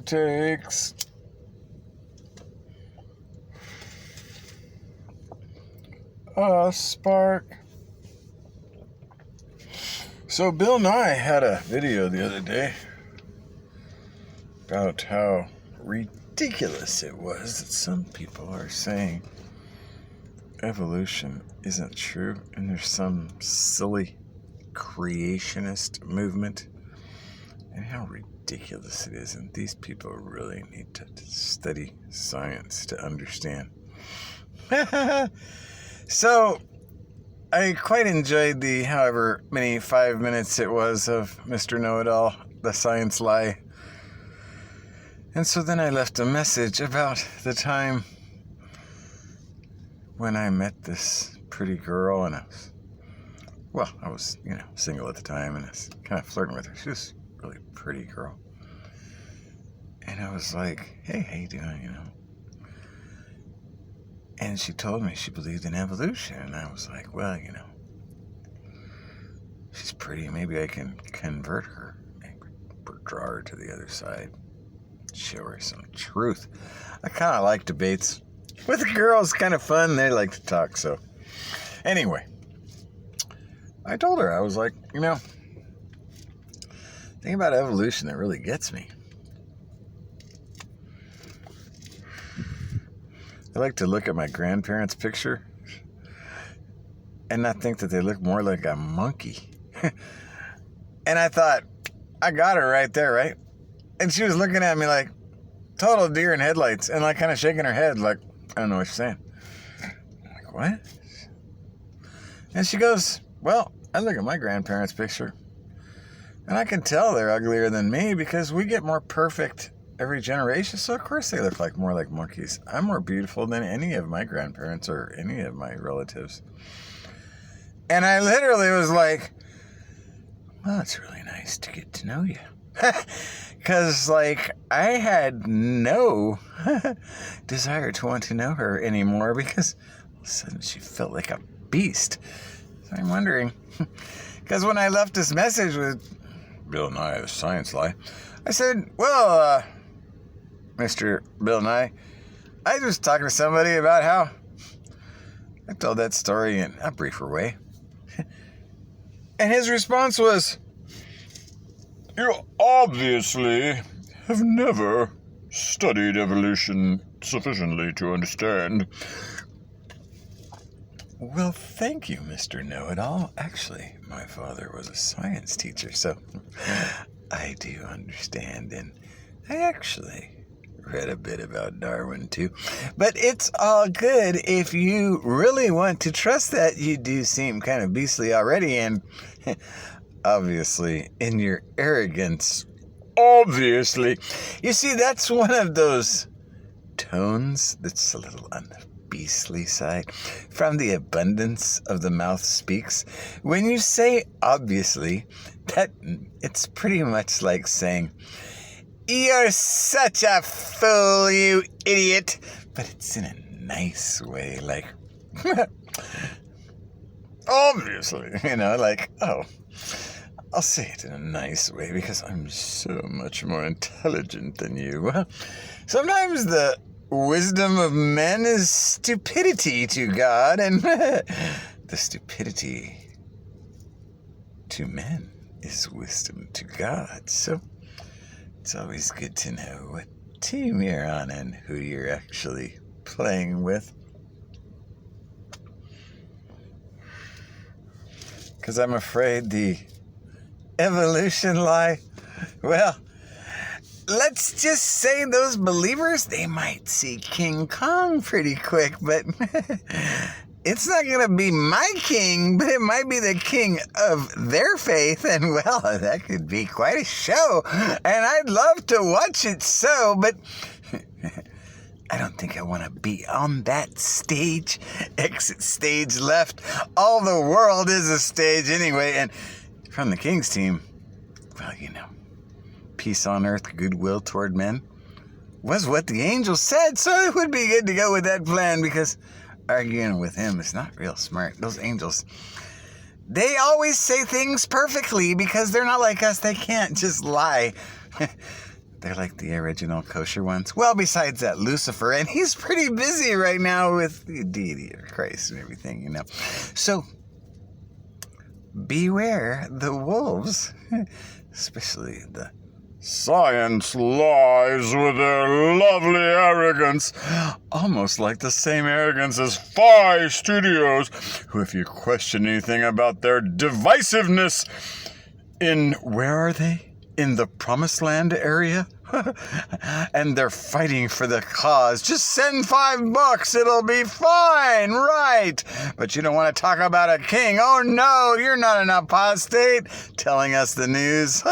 takes a spark. So Bill Nye had a video the other day about how ridiculous it was that some people are saying evolution isn't true and there's some silly creationist movement, and how ridiculous it is, and these people really need to study science to understand. So I quite enjoyed the however many 5 minutes it was of Mr. Know-It-All, the science lie. And so then I left a message about the time when I met this pretty girl, and I was, single at the time, and I was kind of flirting with her. She was a really pretty girl. And I was like, hey, how you doing, And she told me she believed in evolution, and I was like, well, she's pretty. Maybe I can convert her and draw her to the other side, show her some truth. I kind of like debates. With the girls, kind of fun. They like to talk, so. Anyway, I told her, I was like, the thing about evolution that really gets me. I like to look at my grandparents' picture and not think that they look more like a monkey. And I thought, I got her right there, right? And she was looking at me like total deer in headlights and like kind of shaking her head like, I don't know what she's saying. I'm like, what? And she goes, well, I look at my grandparents' picture and I can tell they're uglier than me because we get more perfect every generation. So of course they look more like monkeys. I'm more beautiful than any of my grandparents or any of my relatives. And I literally was like, well, it's really nice to get to know you. Because, I had no desire to want to know her anymore because all of a sudden she felt like a beast. So I'm wondering, because when I left this message with Bill Nye, the science lie, I said, well, Mr. Bill Nye, I was talking to somebody about how I told that story in a briefer way. And his response was, you obviously have never studied evolution sufficiently to understand. Well, thank you, Mr. Know-It-All. Actually, my father was a science teacher, so I do understand, and I actually read a bit about Darwin, too. But it's all good if you really want to trust that. You do seem kind of beastly already, and obviously, in your arrogance, obviously. You see, that's one of those tones that's a little on the beastly side. From the abundance of the mouth speaks. When you say obviously, that it's pretty much like saying, you're such a fool, you idiot. But it's in a nice way, like, obviously, oh, I'll say it in a nice way because I'm so much more intelligent than you. Sometimes the wisdom of men is stupidity to God, and the stupidity to men is wisdom to God. So it's always good to know what team you're on and who you're actually playing with. Because I'm afraid the evolution lie, well, let's just say those believers, they might see King Kong pretty quick, but it's not going to be my king, but it might be the king of their faith, and well, that could be quite a show, and I'd love to watch it so, but I don't think I want to be on that stage. Exit stage left. All the world is a stage anyway, and from the King's team, well, peace on earth, goodwill toward men was what the angel said, so it would be good to go with that plan because arguing with him is not real smart. Those angels, they always say things perfectly because they're not like us. They can't just lie. They're like the original kosher ones. Well, besides that, Lucifer, and he's pretty busy right now with the deity of Christ and everything, you know. So, beware the wolves, especially the science lies with their lovely arrogance, almost like the same arrogance as Phi Studios, who, if you question anything about their divisiveness in, where are they? In the Promised Land area? And they're fighting for the cause. Just send $5, it'll be fine, right? But you don't want to talk about a king. Oh no, you're not an apostate telling us the news.